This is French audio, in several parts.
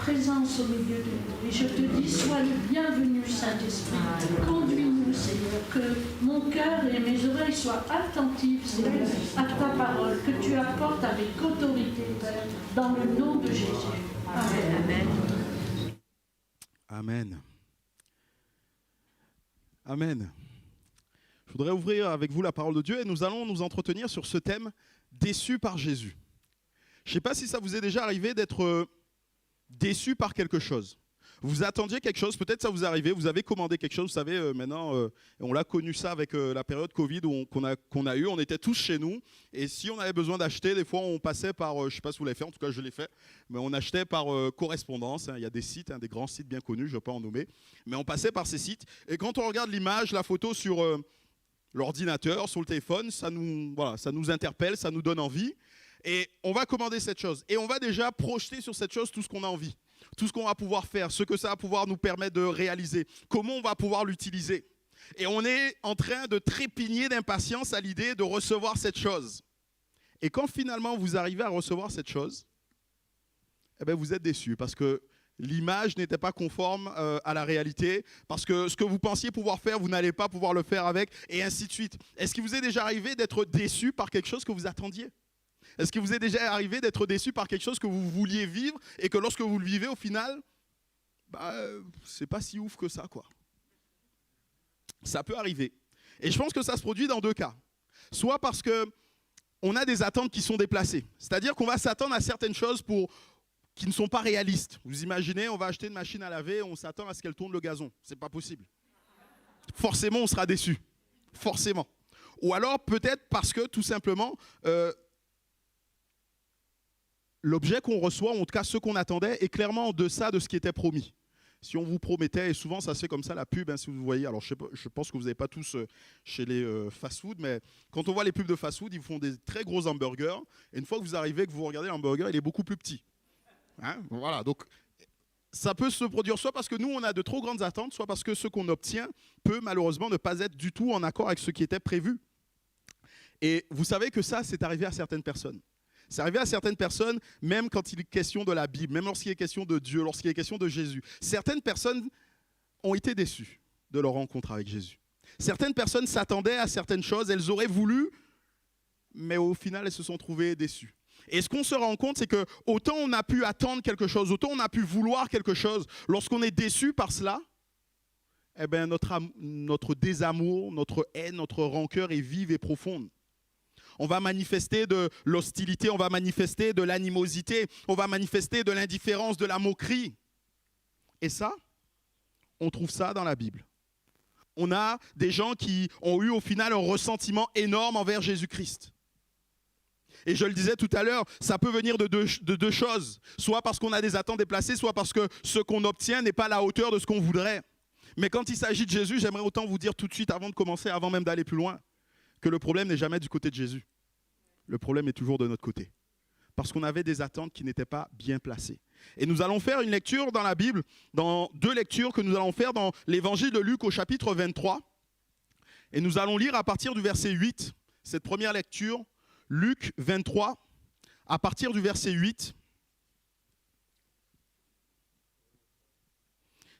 présence au milieu de nous. Et je te dis, sois le bienvenu, Saint-Esprit. Conduis-nous, Seigneur, que mon cœur et mes oreilles soient attentives, Seigneur, à ta parole, que tu apportes avec autorité, Père, dans le nom de Jésus. Amen. Amen. Amen. Amen. Je voudrais ouvrir avec vous la parole de Dieu et nous allons nous entretenir sur ce thème déçu par Jésus. Je ne sais pas si ça vous est déjà arrivé d'être déçu par quelque chose. Vous attendiez quelque chose, peut-être ça vous est arrivé, vous avez commandé quelque chose, vous savez, maintenant, on l'a connu ça avec la période Covid qu'on a eu, on était tous chez nous, et si on avait besoin d'acheter, des fois on passait par, je ne sais pas si vous l'avez fait, en tout cas je l'ai fait, mais on achetait par correspondance, il y a des sites, des grands sites bien connus, je ne vais pas en nommer, mais on passait par ces sites, et quand on regarde l'image, la photo sur l'ordinateur, sur le téléphone, ça nous interpelle, ça nous donne envie, et on va commander cette chose, et on va déjà projeter sur cette chose tout ce qu'on a envie. Tout ce qu'on va pouvoir faire, ce que ça va pouvoir nous permettre de réaliser, comment on va pouvoir l'utiliser. Et on est en train de trépigner d'impatience à l'idée de recevoir cette chose. Et quand finalement vous arrivez à recevoir cette chose, eh bien vous êtes déçu parce que l'image n'était pas conforme à la réalité, parce que ce que vous pensiez pouvoir faire, vous n'allez pas pouvoir le faire avec, et ainsi de suite. Est-ce qu'il vous est déjà arrivé d'être déçu par quelque chose que vous attendiez ? Est-ce qu'il vous est déjà arrivé d'être déçu par quelque chose que vous vouliez vivre et que lorsque vous le vivez, au final, c'est pas si ouf que ça, quoi. Ça peut arriver. Et je pense que ça se produit dans deux cas. Soit parce qu'on a des attentes qui sont déplacées. C'est-à-dire qu'on va s'attendre à certaines choses qui ne sont pas réalistes. Vous imaginez, on va acheter une machine à laver, on s'attend à ce qu'elle tourne le gazon. C'est pas possible. Forcément, on sera déçu. Forcément. Ou alors, peut-être parce que, tout simplement, l'objet qu'on reçoit, ou en tout cas ce qu'on attendait, est clairement en deçà de ce qui était promis. Si on vous promettait, et souvent ça se fait comme ça la pub, si vous voyez, alors je pense que vous n'avez pas tous chez les fast-food, mais quand on voit les pubs de fast-food, ils font des très gros hamburgers, et une fois que vous arrivez, que vous regardez l'hamburger, il est beaucoup plus petit. Voilà, donc ça peut se produire soit parce que nous on a de trop grandes attentes, soit parce que ce qu'on obtient peut malheureusement ne pas être du tout en accord avec ce qui était prévu. Et vous savez que ça, c'est arrivé à certaines personnes. C'est arrivé à certaines personnes, même quand il est question de la Bible, même lorsqu'il est question de Dieu, lorsqu'il est question de Jésus. Certaines personnes ont été déçues de leur rencontre avec Jésus. Certaines personnes s'attendaient à certaines choses, elles auraient voulu, mais au final, elles se sont trouvées déçues. Et ce qu'on se rend compte, c'est que autant on a pu attendre quelque chose, autant on a pu vouloir quelque chose, lorsqu'on est déçu par cela, eh bien notre désamour, notre haine, notre rancœur est vive et profonde. On va manifester de l'hostilité, on va manifester de l'animosité, on va manifester de l'indifférence, de la moquerie. Et ça, on trouve ça dans la Bible. On a des gens qui ont eu au final un ressentiment énorme envers Jésus-Christ. Et je le disais tout à l'heure, ça peut venir de deux choses. Soit parce qu'on a des attentes déplacées, soit parce que ce qu'on obtient n'est pas à la hauteur de ce qu'on voudrait. Mais quand il s'agit de Jésus, j'aimerais autant vous dire tout de suite, avant de commencer, avant même d'aller plus loin, que le problème n'est jamais du côté de Jésus. Le problème est toujours de notre côté. Parce qu'on avait des attentes qui n'étaient pas bien placées. Et nous allons faire une lecture dans la Bible, dans deux lectures que nous allons faire dans l'évangile de Luc au chapitre 23. Et nous allons lire à partir du verset 8, cette première lecture, Luc 23, à partir du verset 8.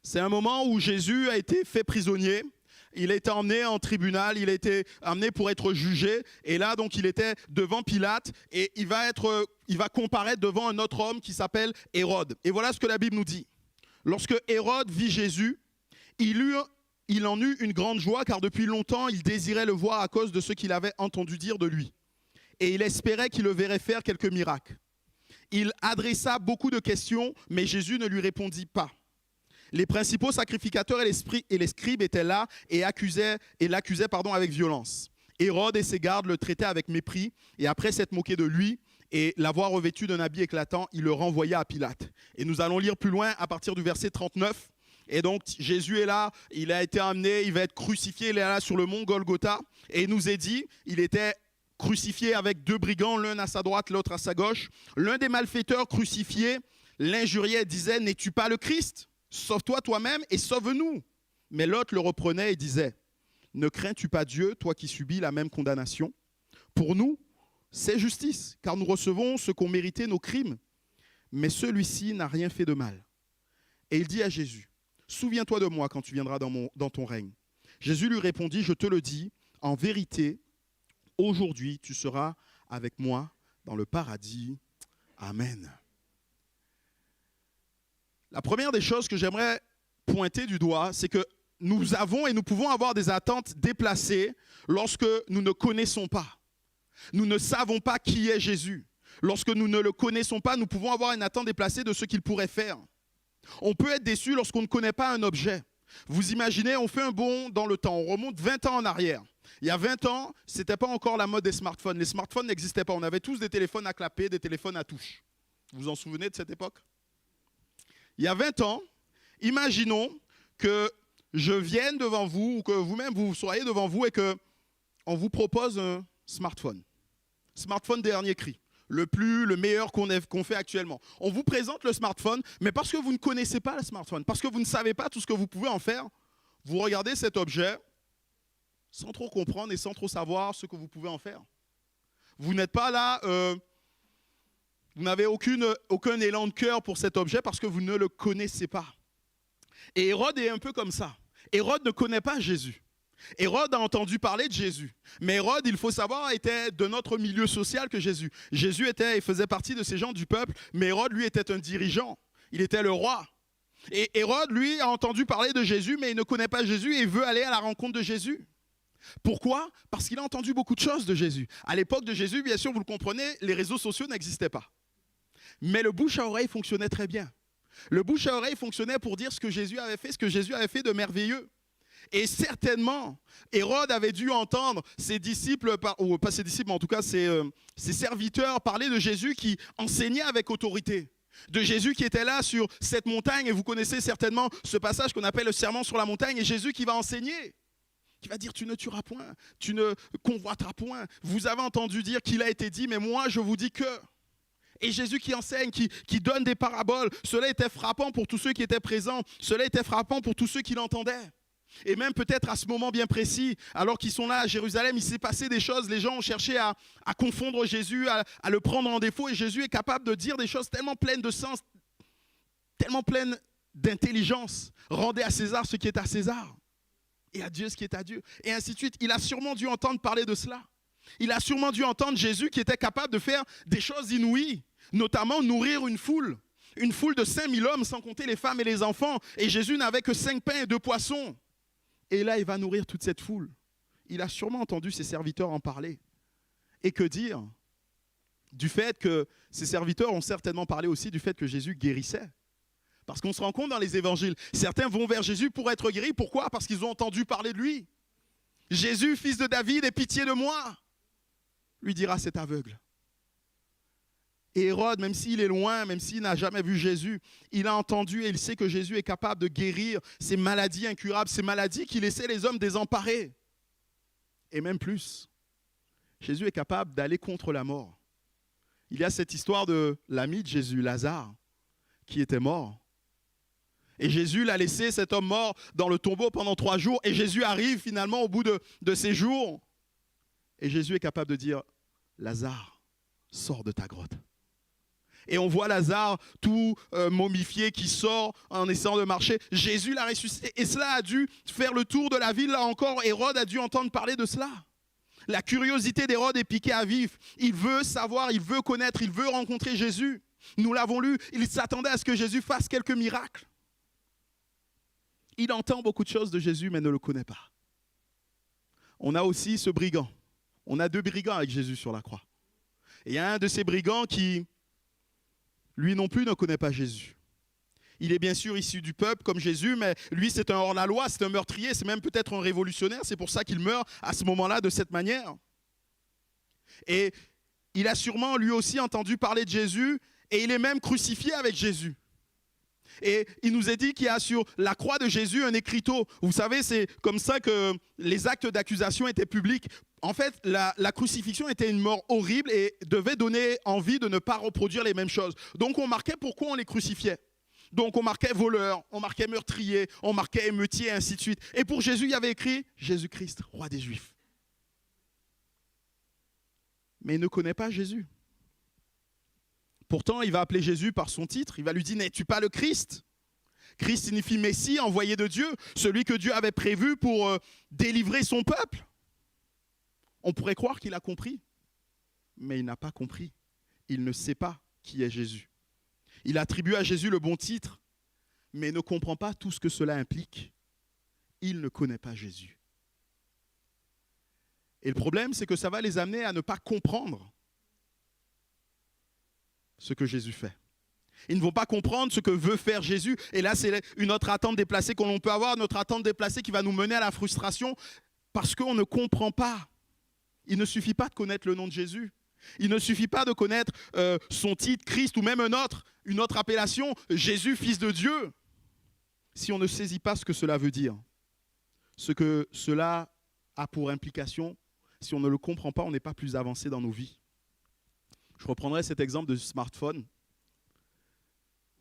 C'est un moment où Jésus a été fait prisonnier. Il a été emmené en tribunal, il a été amené pour être jugé. Et là, donc, il était devant Pilate et il va comparaître devant un autre homme qui s'appelle Hérode. Et voilà ce que la Bible nous dit. Lorsque Hérode vit Jésus, il en eut une grande joie car depuis longtemps, il désirait le voir à cause de ce qu'il avait entendu dire de lui. Et il espérait qu'il le verrait faire quelques miracles. Il adressa beaucoup de questions, mais Jésus ne lui répondit pas. Les principaux sacrificateurs et les scribes étaient là et l'accusaient avec violence. Hérode et ses gardes le traitaient avec mépris et après s'être moqué de lui et l'avoir revêtu d'un habit éclatant, il le renvoya à Pilate. Et nous allons lire plus loin à partir du verset 39. Et donc Jésus est là, il a été amené, il va être crucifié, il est là sur le mont Golgotha. Et il nous est dit, il était crucifié avec deux brigands, l'un à sa droite, l'autre à sa gauche. L'un des malfaiteurs crucifiés l'injuriait et disait « N'es-tu pas le Christ ? Sauve-toi toi-même et sauve-nous » Mais l'autre le reprenait et disait « Ne crains-tu pas Dieu, toi qui subis la même condamnation ? Pour nous, c'est justice, car nous recevons ce qu'ont mérité nos crimes. Mais celui-ci n'a rien fait de mal. Et il dit à Jésus, « Souviens-toi de moi quand tu viendras dans ton règne. » Jésus lui répondit, « Je te le dis, en vérité, aujourd'hui, tu seras avec moi dans le paradis. Amen. » La première des choses que j'aimerais pointer du doigt, c'est que nous avons et nous pouvons avoir des attentes déplacées lorsque nous ne connaissons pas. Nous ne savons pas qui est Jésus. Lorsque nous ne le connaissons pas, nous pouvons avoir une attente déplacée de ce qu'il pourrait faire. On peut être déçu lorsqu'on ne connaît pas un objet. Vous imaginez, on fait un bond dans le temps, on remonte 20 ans en arrière. Il y a 20 ans, ce n'était pas encore la mode des smartphones. Les smartphones n'existaient pas. On avait tous des téléphones à clapper, des téléphones à touche. Vous vous en souvenez de cette époque? Il y a 20 ans, imaginons que je vienne devant vous ou que vous-même vous soyez devant vous et qu'on vous propose un smartphone. Smartphone dernier cri. Le meilleur qu'on fait actuellement. On vous présente le smartphone, mais parce que vous ne connaissez pas le smartphone, parce que vous ne savez pas tout ce que vous pouvez en faire, vous regardez cet objet sans trop comprendre et sans trop savoir ce que vous pouvez en faire. Vous n'êtes pas là, vous n'avez aucun élan de cœur pour cet objet parce que vous ne le connaissez pas. Et Hérode est un peu comme ça. Hérode ne connaît pas Jésus. Hérode a entendu parler de Jésus. Mais Hérode, il faut savoir, était de notre milieu social que Jésus. Jésus faisait partie de ces gens du peuple, mais Hérode, lui, était un dirigeant. Il était le roi. Et Hérode, lui, a entendu parler de Jésus, mais il ne connaît pas Jésus et il veut aller à la rencontre de Jésus. Pourquoi? Parce qu'il a entendu beaucoup de choses de Jésus. À l'époque de Jésus, bien sûr, vous le comprenez, les réseaux sociaux n'existaient pas. Mais le bouche à oreille fonctionnait très bien. Le bouche à oreille fonctionnait pour dire ce que Jésus avait fait, ce que Jésus avait fait de merveilleux. Et certainement, Hérode avait dû entendre ses disciples, ou pas ses disciples, mais en tout cas ses serviteurs parler de Jésus qui enseignait avec autorité. De Jésus qui était là sur cette montagne, et vous connaissez certainement ce passage qu'on appelle le serment sur la montagne, et Jésus qui va enseigner, qui va dire tu ne tueras point, tu ne convoiteras point. Vous avez entendu dire qu'il a été dit, mais moi je vous dis que... Et Jésus qui enseigne, qui donne des paraboles, cela était frappant pour tous ceux qui étaient présents, cela était frappant pour tous ceux qui l'entendaient. Et même peut-être à ce moment bien précis, alors qu'ils sont là à Jérusalem, il s'est passé des choses, les gens ont cherché à confondre Jésus, à le prendre en défaut, et Jésus est capable de dire des choses tellement pleines de sens, tellement pleines d'intelligence. Rendez à César ce qui est à César, et à Dieu ce qui est à Dieu, et ainsi de suite. Il a sûrement dû entendre parler de cela. Il a sûrement dû entendre Jésus qui était capable de faire des choses inouïes, notamment nourrir une foule de 5000 hommes, sans compter les femmes et les enfants, et Jésus n'avait que 5 pains et 2 poissons. Et là, il va nourrir toute cette foule. Il a sûrement entendu ses serviteurs en parler. Et que dire du fait que ses serviteurs ont certainement parlé aussi du fait que Jésus guérissait. Parce qu'on se rend compte dans les évangiles, certains vont vers Jésus pour être guéris. Pourquoi? Parce qu'ils ont entendu parler de lui. Jésus, fils de David, aie pitié de moi, lui dira cet aveugle. Et Hérode, même s'il est loin, même s'il n'a jamais vu Jésus, il a entendu et il sait que Jésus est capable de guérir ces maladies incurables, ces maladies qui laissaient les hommes désemparés. Et même plus, Jésus est capable d'aller contre la mort. Il y a cette histoire de l'ami de Jésus, Lazare, qui était mort. Et Jésus l'a laissé, cet homme mort, dans le tombeau pendant 3 jours. Et Jésus arrive finalement au bout de ces jours. Et Jésus est capable de dire, Lazare, sors de ta grotte. Et on voit Lazare tout momifié qui sort en essayant de marcher. Jésus l'a ressuscité. Et cela a dû faire le tour de la ville. Là encore, Hérode a dû entendre parler de cela. La curiosité d'Hérode est piquée à vif. Il veut savoir, il veut connaître, il veut rencontrer Jésus. Nous l'avons lu, il s'attendait à ce que Jésus fasse quelques miracles. Il entend beaucoup de choses de Jésus, mais ne le connaît pas. On a aussi ce brigand. On a 2 brigands avec Jésus sur la croix. Et il y a un de ces brigands qui, lui non plus, ne connaît pas Jésus. Il est bien sûr issu du peuple comme Jésus, mais lui c'est un hors-la-loi, c'est un meurtrier, c'est même peut-être un révolutionnaire, c'est pour ça qu'il meurt à ce moment-là de cette manière. Et il a sûrement lui aussi entendu parler de Jésus, et il est même crucifié avec Jésus. Et il nous est dit qu'il y a sur la croix de Jésus un écriteau. Vous savez, c'est comme ça que les actes d'accusation étaient publics. En fait, la crucifixion était une mort horrible et devait donner envie de ne pas reproduire les mêmes choses. Donc on marquait pourquoi on les crucifiait. Donc on marquait voleur, on marquait meurtrier, on marquait émeutier, et ainsi de suite. Et pour Jésus, il y avait écrit Jésus-Christ, roi des Juifs. Mais il ne connaît pas Jésus. Pourtant, il va appeler Jésus par son titre. Il va lui dire, n'es-tu pas le Christ? Christ signifie Messie, envoyé de Dieu, celui que Dieu avait prévu pour délivrer son peuple. On pourrait croire qu'il a compris, mais il n'a pas compris. Il ne sait pas qui est Jésus. Il attribue à Jésus le bon titre, mais ne comprend pas tout ce que cela implique. Il ne connaît pas Jésus. Et le problème, c'est que ça va les amener à ne pas comprendre ce que Jésus fait. Ils ne vont pas comprendre ce que veut faire Jésus. Et là, c'est une autre attente déplacée que l'on peut avoir, notre attente déplacée qui va nous mener à la frustration parce qu'on ne comprend pas. Il ne suffit pas de connaître le nom de Jésus. Il ne suffit pas de connaître son titre, Christ, ou même une autre appellation, Jésus, fils de Dieu. Si on ne saisit pas ce que cela veut dire, ce que cela a pour implication, si on ne le comprend pas, on n'est pas plus avancé dans nos vies. Je reprendrai cet exemple de smartphone.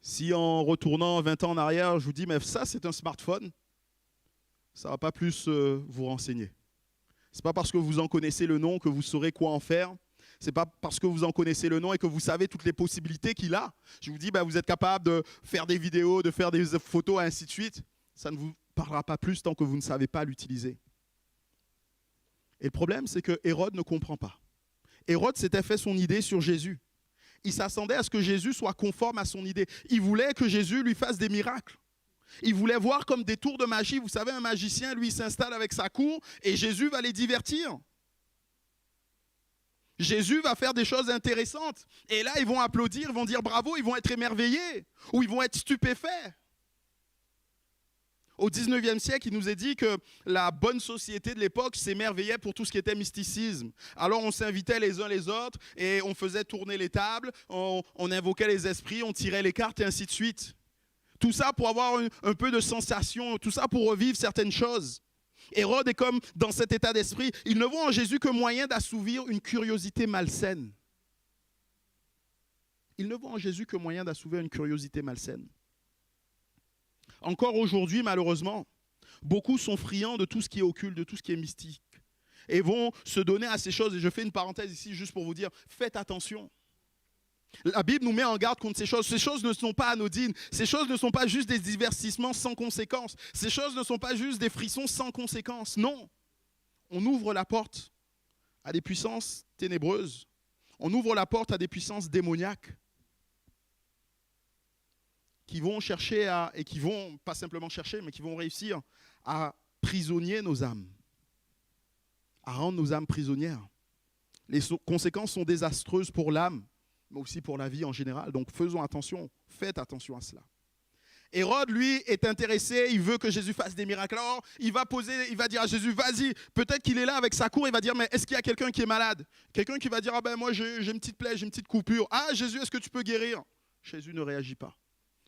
Si en retournant 20 ans en arrière, je vous dis, mais ça c'est un smartphone, ça ne va pas plus vous renseigner. Ce n'est pas parce que vous en connaissez le nom que vous saurez quoi en faire. Ce n'est pas parce que vous en connaissez le nom et que vous savez toutes les possibilités qu'il a. Je vous dis, vous êtes capable de faire des vidéos, de faire des photos, et ainsi de suite. Ça ne vous parlera pas plus tant que vous ne savez pas l'utiliser. Et le problème, c'est que Hérode ne comprend pas. Hérode s'était fait son idée sur Jésus. Il s'attendait à ce que Jésus soit conforme à son idée. Il voulait que Jésus lui fasse des miracles. Il voulait voir comme des tours de magie. Vous savez, un magicien, lui, il s'installe avec sa cour et Jésus va les divertir. Jésus va faire des choses intéressantes. Et là, ils vont applaudir, ils vont dire bravo, ils vont être émerveillés ou ils vont être stupéfaits. Au 19e siècle, il nous est dit que la bonne société de l'époque s'émerveillait pour tout ce qui était mysticisme. Alors on s'invitait les uns les autres et on faisait tourner les tables, on invoquait les esprits, on tirait les cartes et ainsi de suite. Tout ça pour avoir un peu de sensation, tout ça pour revivre certaines choses. Hérode est comme dans cet état d'esprit. Il ne voit en Jésus que moyen d'assouvir une curiosité malsaine. Il ne voit en Jésus que moyen d'assouvir une curiosité malsaine. Encore aujourd'hui, malheureusement, beaucoup sont friands de tout ce qui est occulte, de tout ce qui est mystique. Et vont se donner à ces choses. Et je fais une parenthèse ici juste pour vous dire, faites attention. La Bible nous met en garde contre ces choses. Ces choses ne sont pas anodines. Ces choses ne sont pas juste des divertissements sans conséquence. Ces choses ne sont pas juste des frissons sans conséquence. Non. On ouvre la porte à des puissances ténébreuses. On ouvre la porte à des puissances démoniaques qui vont chercher et qui vont, pas simplement chercher, mais qui vont réussir à prisonnier nos âmes, à rendre nos âmes prisonnières. Les conséquences sont désastreuses pour l'âme, mais aussi pour la vie en général. Donc faisons attention, faites attention à cela. Hérode, lui, est intéressé, il veut que Jésus fasse des miracles. Alors, il va dire à Jésus, vas-y, peut-être qu'il est là avec sa cour, il va dire, mais est-ce qu'il y a quelqu'un qui est malade? Quelqu'un qui va dire, moi j'ai une petite plaie, j'ai une petite coupure. Ah, Jésus, est-ce que tu peux guérir? Jésus ne réagit pas.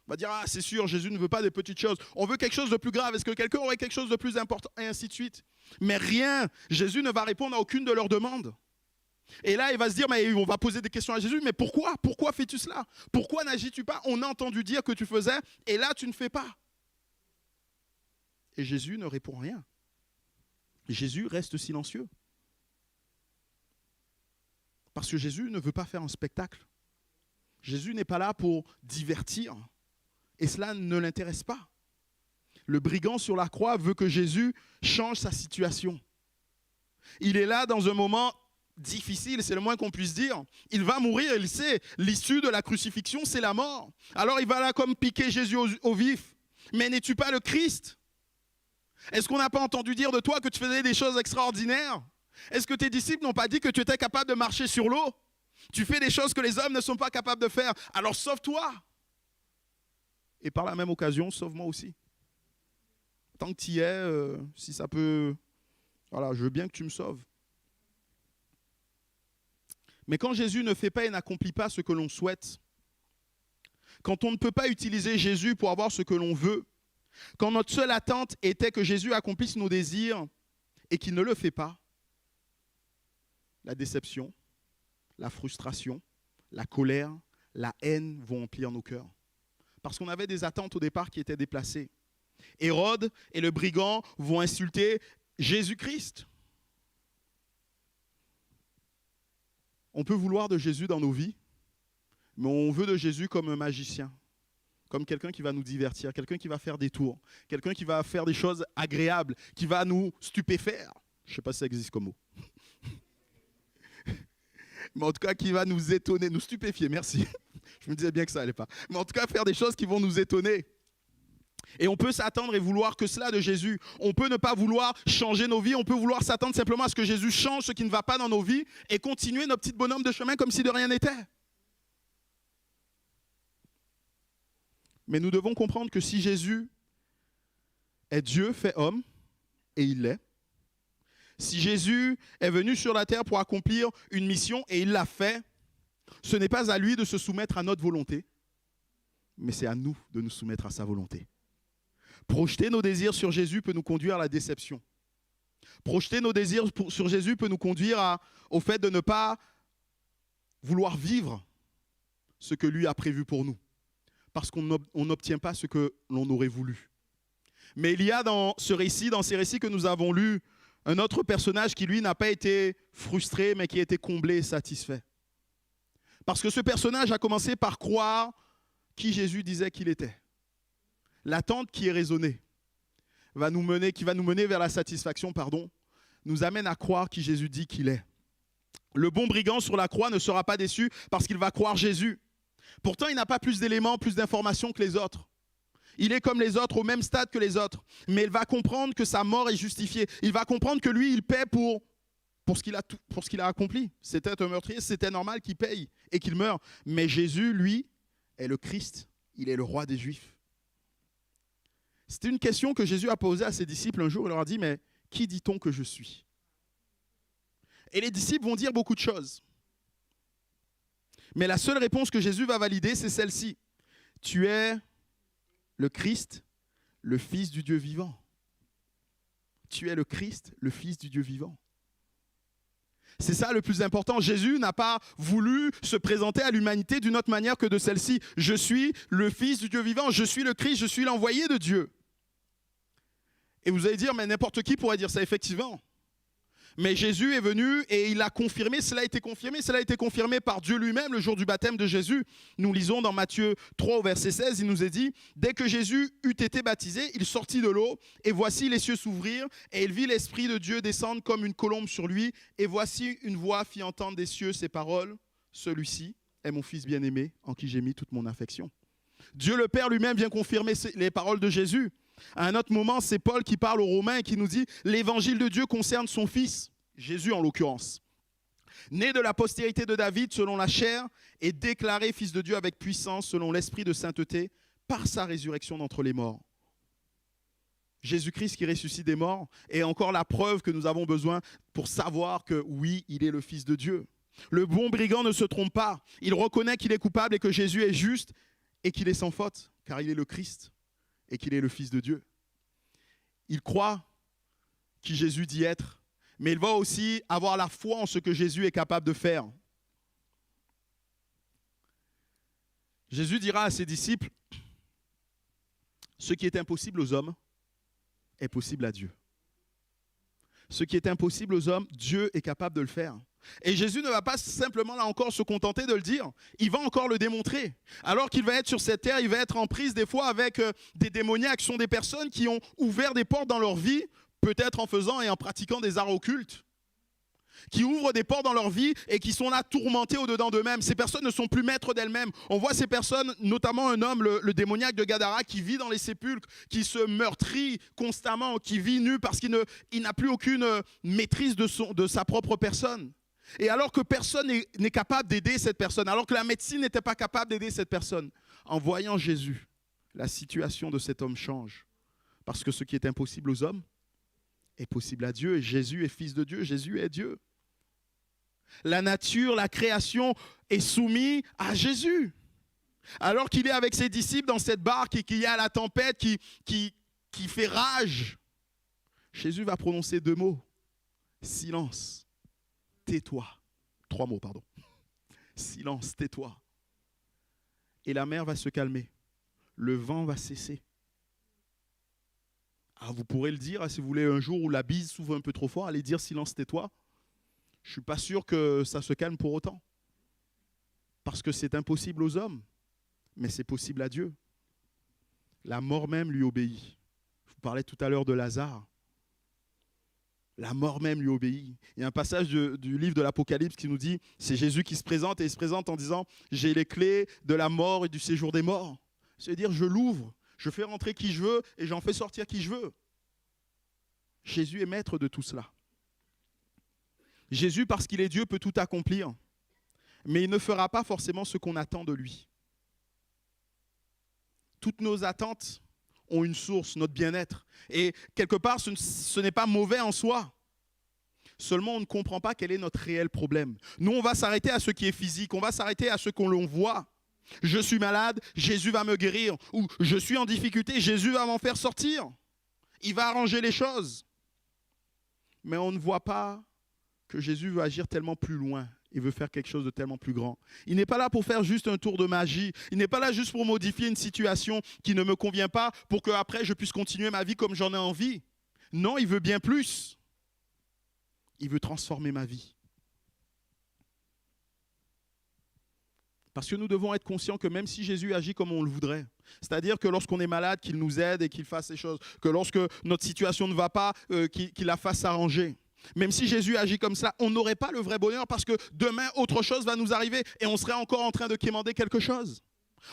On va dire, c'est sûr, Jésus ne veut pas des petites choses. On veut quelque chose de plus grave. Est-ce que quelqu'un aurait quelque chose de plus important? Et ainsi de suite. Mais rien. Jésus ne va répondre à aucune de leurs demandes. Et là, il va se dire, mais on va poser des questions à Jésus. Mais pourquoi? Pourquoi fais-tu cela? Pourquoi n'agis-tu pas? On a entendu dire que tu faisais, et là, tu ne fais pas. Et Jésus ne répond rien. Jésus reste silencieux. Parce que Jésus ne veut pas faire un spectacle. Jésus n'est pas là pour divertir. Et cela ne l'intéresse pas. Le brigand sur la croix veut que Jésus change sa situation. Il est là dans un moment difficile, c'est le moins qu'on puisse dire. Il va mourir, il sait, l'issue de la crucifixion, c'est la mort. Alors il va là comme piquer Jésus au vif. Mais n'es-tu pas le Christ? Est-ce qu'on n'a pas entendu dire de toi que tu faisais des choses extraordinaires? Est-ce que tes disciples n'ont pas dit que tu étais capable de marcher sur l'eau? Tu fais des choses que les hommes ne sont pas capables de faire. Alors sauve-toi! Et par la même occasion, sauve-moi aussi. Tant que tu y es, si ça peut... Voilà, je veux bien que tu me sauves. Mais quand Jésus ne fait pas et n'accomplit pas ce que l'on souhaite, quand on ne peut pas utiliser Jésus pour avoir ce que l'on veut, quand notre seule attente était que Jésus accomplisse nos désirs et qu'il ne le fait pas, la déception, la frustration, la colère, la haine vont emplir nos cœurs. Parce qu'on avait des attentes au départ qui étaient déplacées. Hérode et le brigand vont insulter Jésus-Christ. On peut vouloir de Jésus dans nos vies, mais on veut de Jésus comme un magicien, comme quelqu'un qui va nous divertir, quelqu'un qui va faire des tours, quelqu'un qui va faire des choses agréables, qui va nous stupéfaire. Je ne sais pas si ça existe comme mot. Mais en tout cas, qui va nous étonner, nous stupéfier, merci. Je me disais bien que ça n'allait pas. Mais en tout cas, faire des choses qui vont nous étonner. Et on peut s'attendre et vouloir que cela de Jésus. On peut ne pas vouloir changer nos vies. On peut vouloir s'attendre simplement à ce que Jésus change ce qui ne va pas dans nos vies et continuer nos petits bonhommes de chemin comme si de rien n'était. Mais nous devons comprendre que si Jésus est Dieu fait homme, et il l'est, si Jésus est venu sur la terre pour accomplir une mission et il l'a fait, ce n'est pas à lui de se soumettre à notre volonté, mais c'est à nous de nous soumettre à sa volonté. Projeter nos désirs sur Jésus peut nous conduire à la déception. Projeter nos désirs sur Jésus peut nous conduire au fait de ne pas vouloir vivre ce que lui a prévu pour nous, parce qu'on n'obtient pas ce que l'on aurait voulu. Mais il y a dans ces récits que nous avons lus, un autre personnage qui, lui, n'a pas été frustré, mais qui a été comblé et satisfait. Parce que ce personnage a commencé par croire qui Jésus disait qu'il était. L'attente qui est raisonnée, qui va nous mener vers la satisfaction, nous amène à croire qui Jésus dit qu'il est. Le bon brigand sur la croix ne sera pas déçu parce qu'il va croire Jésus. Pourtant, il n'a pas plus d'éléments, plus d'informations que les autres. Il est comme les autres, au même stade que les autres. Mais il va comprendre que sa mort est justifiée. Il va comprendre que lui, il paie pour ce qu'il a accompli. C'était un meurtrier, c'était normal qu'il paye et qu'il meure. Mais Jésus, lui, est le Christ. Il est le roi des Juifs. C'était une question que Jésus a posée à ses disciples un jour. Il leur a dit, mais qui dit-on que je suis? Et les disciples vont dire beaucoup de choses. Mais la seule réponse que Jésus va valider, c'est celle-ci. Tu es le Christ, le Fils du Dieu vivant. Tu es le Christ, le Fils du Dieu vivant. C'est ça le plus important. Jésus n'a pas voulu se présenter à l'humanité d'une autre manière que de celle-ci. Je suis le Fils du Dieu vivant, je suis le Christ, je suis l'envoyé de Dieu. Et vous allez dire, mais n'importe qui pourrait dire ça, effectivement. Mais Jésus est venu et il a confirmé, cela a été confirmé par Dieu lui-même le jour du baptême de Jésus. Nous lisons dans Matthieu 3 au verset 16, il nous est dit, dès que Jésus eut été baptisé, il sortit de l'eau et voici les cieux s'ouvrirent et il vit l'Esprit de Dieu descendre comme une colombe sur lui et voici une voix fit entendre des cieux ces paroles, celui-ci est mon Fils bien-aimé en qui j'ai mis toute mon affection. Dieu le Père lui-même vient confirmer les paroles de Jésus. À un autre moment, c'est Paul qui parle aux Romains et qui nous dit « L'évangile de Dieu concerne son Fils », Jésus en l'occurrence, « né de la postérité de David selon la chair et déclaré Fils de Dieu avec puissance selon l'esprit de sainteté par sa résurrection d'entre les morts. » Jésus-Christ qui ressuscite des morts est encore la preuve que nous avons besoin pour savoir que oui, il est le Fils de Dieu. Le bon brigand ne se trompe pas. Il reconnaît qu'il est coupable et que Jésus est juste et qu'il est sans faute, car il est le Christ et qu'il est le Fils de Dieu. Il croit qui Jésus dit être, mais il va aussi avoir la foi en ce que Jésus est capable de faire. Jésus dira à ses disciples, ce qui est impossible aux hommes est possible à Dieu. Ce qui est impossible aux hommes, Dieu est capable de le faire. Et Jésus ne va pas simplement, là encore, se contenter de le dire. Il va encore le démontrer. Alors qu'il va être sur cette terre, il va être en prise des fois avec des démoniaques. Ce sont des personnes qui ont ouvert des portes dans leur vie, peut-être en faisant et en pratiquant des arts occultes, qui ouvrent des portes dans leur vie et qui sont là tourmentées au-dedans d'eux-mêmes. Ces personnes ne sont plus maîtres d'elles-mêmes. On voit ces personnes, notamment un homme, le démoniaque de Gadara, qui vit dans les sépulcres, qui se meurtrit constamment, qui vit nu parce qu'il n'a plus aucune maîtrise de sa propre personne. Et alors que personne n'est capable d'aider cette personne, alors que la médecine n'était pas capable d'aider cette personne, en voyant Jésus, la situation de cet homme change. Parce que ce qui est impossible aux hommes est possible à Dieu. Et Jésus est Fils de Dieu, Jésus est Dieu. La nature, la création est soumise à Jésus. Alors qu'il est avec ses disciples dans cette barque et qu'il y a la tempête qui fait rage, Jésus va prononcer 2 mots. Silence. Tais-toi. 3 mots, pardon. Silence, tais-toi. Et la mer va se calmer. Le vent va cesser. Alors vous pourrez le dire, si vous voulez, un jour où la bise s'ouvre un peu trop fort, allez dire silence, tais-toi. Je ne suis pas sûr que ça se calme pour autant. Parce que c'est impossible aux hommes, mais c'est possible à Dieu. La mort même lui obéit. Je vous parlais tout à l'heure de Lazare. La mort même lui obéit. Il y a un passage du livre de l'Apocalypse qui nous dit, c'est Jésus qui se présente et il se présente en disant, j'ai les clés de la mort et du séjour des morts. C'est-à-dire, je l'ouvre, je fais rentrer qui je veux et j'en fais sortir qui je veux. Jésus est maître de tout cela. Jésus, parce qu'il est Dieu, peut tout accomplir, mais il ne fera pas forcément ce qu'on attend de lui. Toutes nos attentes ont une source, notre bien-être. Et quelque part, ce n'est pas mauvais en soi. Seulement, on ne comprend pas quel est notre réel problème. Nous, on va s'arrêter à ce qui est physique, on va s'arrêter à ce qu'on voit. Je suis malade, Jésus va me guérir. Ou je suis en difficulté, Jésus va m'en faire sortir. Il va arranger les choses. Mais on ne voit pas que Jésus veut agir tellement plus loin. Il veut faire quelque chose de tellement plus grand. Il n'est pas là pour faire juste un tour de magie. Il n'est pas là juste pour modifier une situation qui ne me convient pas pour qu'après je puisse continuer ma vie comme j'en ai envie. Non, il veut bien plus. Il veut transformer ma vie. Parce que nous devons être conscients que même si Jésus agit comme on le voudrait, c'est-à-dire que lorsqu'on est malade, qu'il nous aide et qu'il fasse ces choses, que lorsque notre situation ne va pas, qu'il la fasse s'arranger. Même si Jésus agit comme ça, on n'aurait pas le vrai bonheur parce que demain, autre chose va nous arriver et on serait encore en train de quémander quelque chose.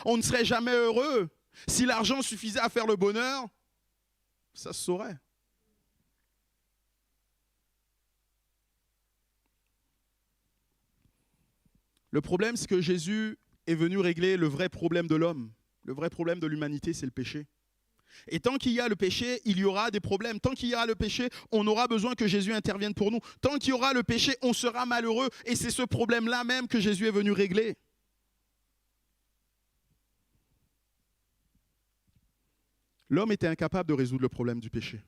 On ne serait jamais heureux. Si l'argent suffisait à faire le bonheur, ça se saurait. Le problème, c'est que Jésus est venu régler le vrai problème de l'homme. Le vrai problème de l'humanité, c'est le péché. Et tant qu'il y a le péché, il y aura des problèmes. Tant qu'il y aura le péché, on aura besoin que Jésus intervienne pour nous. Tant qu'il y aura le péché, on sera malheureux. Et c'est ce problème-là même que Jésus est venu régler. L'homme était incapable de résoudre le problème du péché.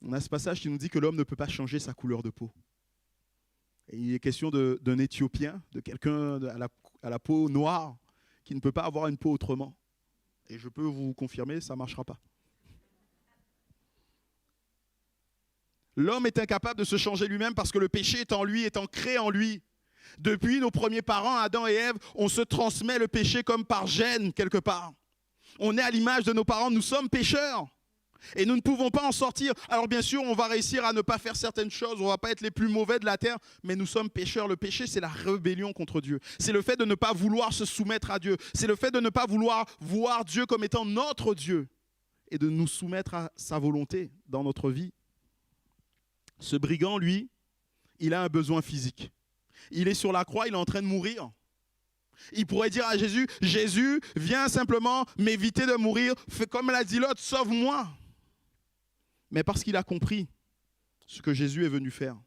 On a ce passage qui nous dit que l'homme ne peut pas changer sa couleur de peau. Et il est question d'un Éthiopien, de quelqu'un à la peau noire, qui ne peut pas avoir une peau autrement. Et je peux vous confirmer, ça ne marchera pas. L'homme est incapable de se changer lui-même parce que le péché est en lui, est ancré en lui. Depuis nos premiers parents, Adam et Ève, on se transmet le péché comme par gène quelque part. On est à l'image de nos parents, nous sommes pécheurs. Et nous ne pouvons pas en sortir. Alors bien sûr, on va réussir à ne pas faire certaines choses, on ne va pas être les plus mauvais de la terre, mais nous sommes pécheurs. Le péché, c'est la rébellion contre Dieu. C'est le fait de ne pas vouloir se soumettre à Dieu. C'est le fait de ne pas vouloir voir Dieu comme étant notre Dieu et de nous soumettre à sa volonté dans notre vie. Ce brigand, lui, il a un besoin physique. Il est sur la croix, il est en train de mourir. Il pourrait dire à Jésus, Jésus, viens simplement m'éviter de mourir. Fais comme l'a dit l'autre, sauve-moi. Mais parce qu'il a compris ce que Jésus est venu faire,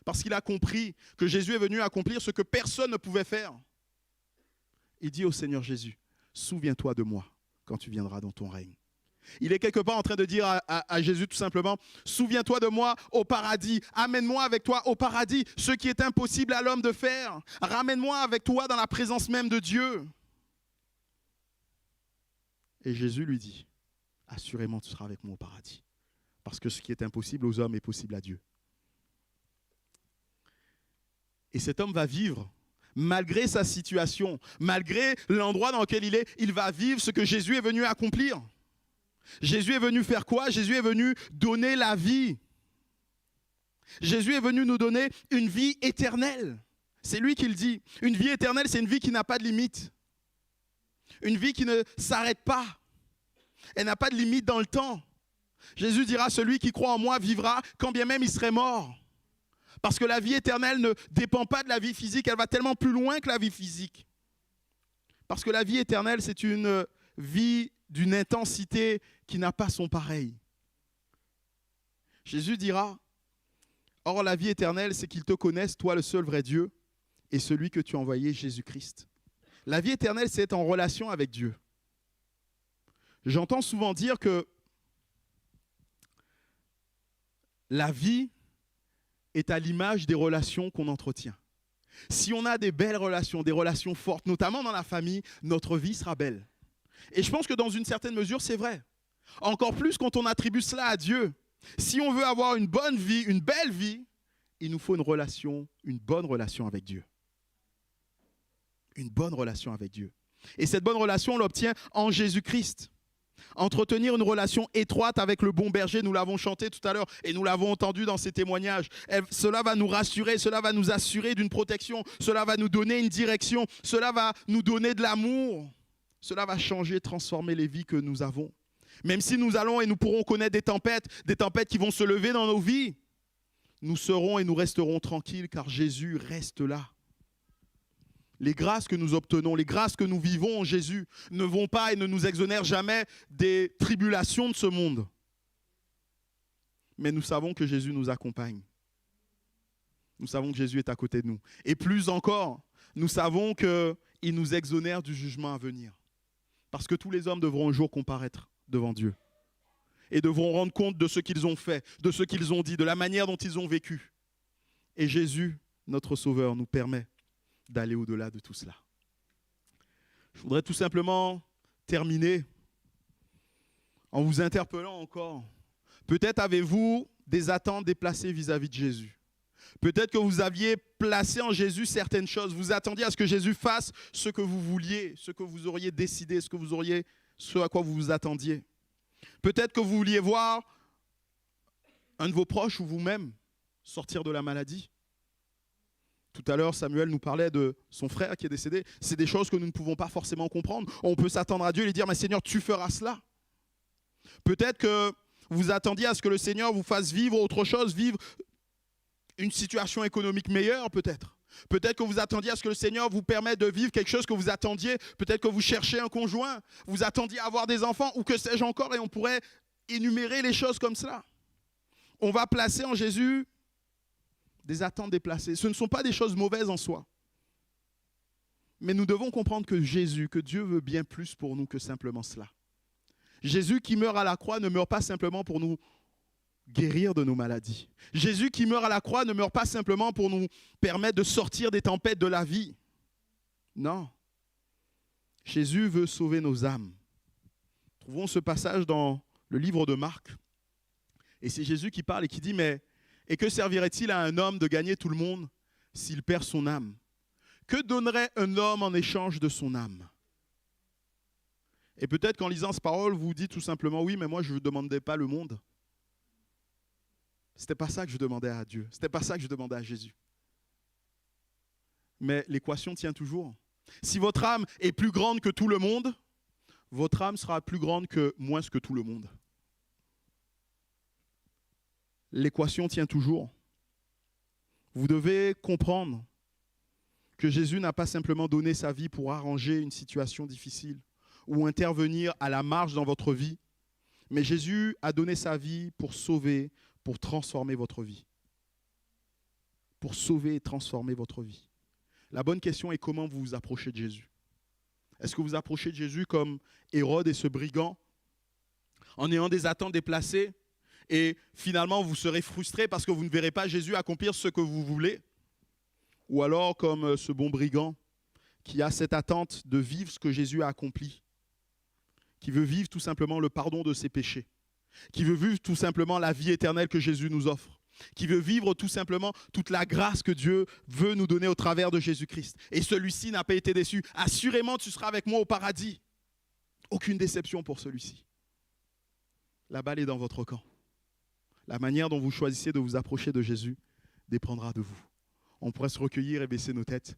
parce qu'il a compris que Jésus est venu accomplir ce que personne ne pouvait faire, il dit au Seigneur Jésus, souviens-toi de moi quand tu viendras dans ton règne. Il est quelque part en train de dire à Jésus tout simplement, souviens-toi de moi au paradis, amène-moi avec toi au paradis, ce qui est impossible à l'homme de faire, ramène-moi avec toi dans la présence même de Dieu. Et Jésus lui dit, assurément tu seras avec moi au paradis. Parce que ce qui est impossible aux hommes est possible à Dieu. Et cet homme va vivre, malgré sa situation, malgré l'endroit dans lequel il va vivre ce que Jésus est venu accomplir. Jésus est venu faire quoi? Jésus est venu donner la vie. Jésus est venu nous donner une vie éternelle. C'est lui qui le dit. Une vie éternelle, c'est une vie qui n'a pas de limite. Une vie qui ne s'arrête pas. Elle n'a pas de limite dans le temps. Jésus dira, celui qui croit en moi vivra quand bien même il serait mort. Parce que la vie éternelle ne dépend pas de la vie physique, elle va tellement plus loin que la vie physique. Parce que la vie éternelle, c'est une vie d'une intensité qui n'a pas son pareil. Jésus dira, or la vie éternelle, c'est qu'ils te connaissent, toi le seul vrai Dieu, et celui que tu as envoyé, Jésus-Christ. La vie éternelle, c'est être en relation avec Dieu. J'entends souvent dire que la vie est à l'image des relations qu'on entretient. Si on a des belles relations, des relations fortes, notamment dans la famille, notre vie sera belle. Et je pense que dans une certaine mesure, c'est vrai. Encore plus quand on attribue cela à Dieu. Si on veut avoir une bonne vie, une belle vie, il nous faut une bonne relation avec Dieu. Une bonne relation avec Dieu. Et cette bonne relation, on l'obtient en Jésus-Christ. Entretenir une relation étroite avec le bon berger, nous l'avons chanté tout à l'heure et nous l'avons entendu dans ces témoignages. Cela va nous rassurer, cela va nous assurer d'une protection, cela va nous donner une direction, cela va nous donner de l'amour. Cela va changer, transformer les vies que nous avons. Même si nous allons et nous pourrons connaître des tempêtes qui vont se lever dans nos vies, nous serons et nous resterons tranquilles car Jésus reste là. Les grâces que nous obtenons, les grâces que nous vivons en Jésus ne vont pas et ne nous exonèrent jamais des tribulations de ce monde. Mais nous savons que Jésus nous accompagne. Nous savons que Jésus est à côté de nous. Et plus encore, nous savons qu'il nous exonère du jugement à venir. Parce que tous les hommes devront un jour comparaître devant Dieu. Et devront rendre compte de ce qu'ils ont fait, de ce qu'ils ont dit, de la manière dont ils ont vécu. Et Jésus, notre Sauveur, nous permet d'aller au-delà de tout cela. Je voudrais tout simplement terminer en vous interpellant encore. Peut-être avez-vous des attentes déplacées vis-à-vis de Jésus. Peut-être que vous aviez placé en Jésus certaines choses. Vous attendiez à ce que Jésus fasse ce que vous vouliez, ce que vous auriez décidé, ce à quoi vous vous attendiez. Peut-être que vous vouliez voir un de vos proches ou vous-même sortir de la maladie. Tout à l'heure, Samuel nous parlait de son frère qui est décédé. C'est des choses que nous ne pouvons pas forcément comprendre. On peut s'attendre à Dieu et lui dire « Mais Seigneur, tu feras cela ». Peut-être que vous attendiez à ce que le Seigneur vous fasse vivre autre chose, vivre une situation économique meilleure peut-être. Peut-être que vous attendiez à ce que le Seigneur vous permette de vivre quelque chose que vous attendiez. Peut-être que vous cherchez un conjoint, vous attendiez à avoir des enfants ou que sais-je encore et on pourrait énumérer les choses comme cela. On va placer en Jésus des attentes déplacées. Ce ne sont pas des choses mauvaises en soi. Mais nous devons comprendre que Jésus, que Dieu veut bien plus pour nous que simplement cela. Jésus qui meurt à la croix ne meurt pas simplement pour nous guérir de nos maladies. Jésus qui meurt à la croix ne meurt pas simplement pour nous permettre de sortir des tempêtes de la vie. Non. Jésus veut sauver nos âmes. Trouvons ce passage dans le livre de Marc. Et c'est Jésus qui parle et qui dit « Mais et que servirait-il à un homme de gagner tout le monde s'il perd son âme? Que donnerait un homme en échange de son âme ?» Et peut-être qu'en lisant cette parole, vous vous dites tout simplement « Oui, mais moi je ne demandais pas le monde. » Ce n'était pas ça que je demandais à Dieu. Ce n'était pas ça que je demandais à Jésus. Mais l'équation tient toujours. Si votre âme est plus grande que tout le monde, votre âme sera plus grande que moins que tout le monde. L'équation tient toujours. Vous devez comprendre que Jésus n'a pas simplement donné sa vie pour arranger une situation difficile ou intervenir à la marge dans votre vie, mais Jésus a donné sa vie pour sauver, pour transformer votre vie. Pour sauver et transformer votre vie. La bonne question est comment vous vous approchez de Jésus. Est-ce que vous approchez de Jésus comme Hérode et ce brigand, en ayant des attentes déplacées, et finalement vous serez frustré parce que vous ne verrez pas Jésus accomplir ce que vous voulez? Ou alors comme ce bon brigand qui a cette attente de vivre ce que Jésus a accompli, qui veut vivre tout simplement le pardon de ses péchés, qui veut vivre tout simplement la vie éternelle que Jésus nous offre, qui veut vivre tout simplement toute la grâce que Dieu veut nous donner au travers de Jésus-Christ. Et celui-ci n'a pas été déçu. Assurément, tu seras avec moi au paradis. Aucune déception pour celui-ci. La balle est dans votre camp. La manière dont vous choisissez de vous approcher de Jésus dépendra de vous. On pourrait se recueillir et baisser nos têtes.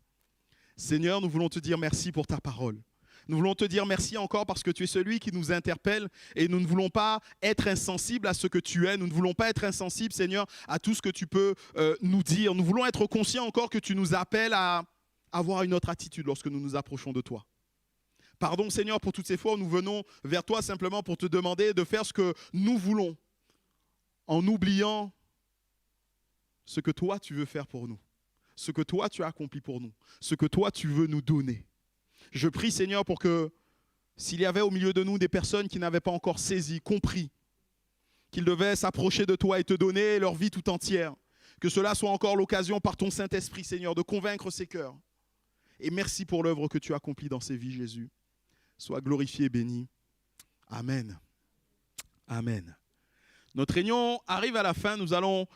Seigneur, nous voulons te dire merci pour ta parole. Nous voulons te dire merci encore parce que tu es celui qui nous interpelle et nous ne voulons pas être insensibles à ce que tu es. Nous ne voulons pas être insensibles, Seigneur, à tout ce que tu peux nous dire. Nous voulons être conscients encore que tu nous appelles à avoir une autre attitude lorsque nous nous approchons de toi. Pardon, Seigneur, pour toutes ces fois où nous venons vers toi simplement pour te demander de faire ce que nous voulons en oubliant ce que toi tu veux faire pour nous, ce que toi tu as accompli pour nous, ce que toi tu veux nous donner. Je prie, Seigneur, pour que s'il y avait au milieu de nous des personnes qui n'avaient pas encore saisi, compris, qu'ils devaient s'approcher de toi et te donner leur vie tout entière, que cela soit encore l'occasion par ton Saint-Esprit, Seigneur, de convaincre ces cœurs. Et merci pour l'œuvre que tu as accomplie dans ces vies, Jésus. Sois glorifié et béni. Amen. Amen. Notre réunion arrive à la fin. Nous allons